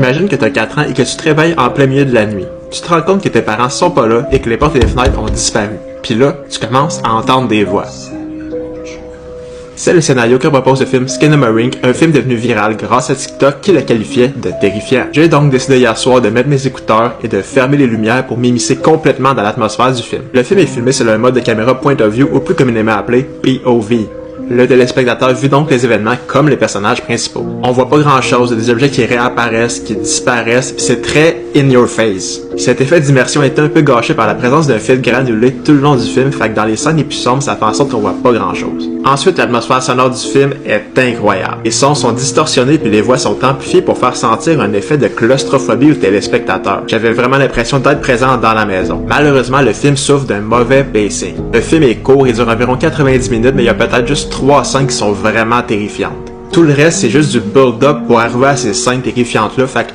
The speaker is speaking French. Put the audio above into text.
Imagine que tu as 4 ans et que tu te réveilles en plein milieu de la nuit. Tu te rends compte que tes parents sont pas là et que les portes et les fenêtres ont disparu. Puis là, tu commences à entendre des voix. C'est le scénario que propose le film Skinamarink, un film devenu viral grâce à TikTok qui le qualifiait de terrifiant. J'ai donc décidé hier soir de mettre mes écouteurs et de fermer les lumières pour m'immiscer complètement dans l'atmosphère du film. Le film est filmé sur un mode de caméra point of view ou plus communément appelé POV. Le téléspectateur vit donc les événements comme les personnages principaux. On voit pas grand chose, des objets qui réapparaissent, qui disparaissent, pis c'est très in your face. Cet effet d'immersion est un peu gâché par la présence d'un fil granulé tout le long du film, fait que dans les scènes les plus sombres, ça fait en sorte qu'on voit pas grand chose. Ensuite, l'atmosphère sonore du film est incroyable. Les sons sont distorsionnés puis les voix sont amplifiées pour faire sentir un effet de claustrophobie au téléspectateur. J'avais vraiment l'impression d'être présent dans la maison. Malheureusement, le film souffre d'un mauvais pacing. Le film est court, il dure environ 90 minutes, mais il y a peut-être juste 3 scènes qui sont vraiment terrifiantes. Tout le reste, c'est juste du build-up pour arriver à ces scènes terrifiantes-là, fait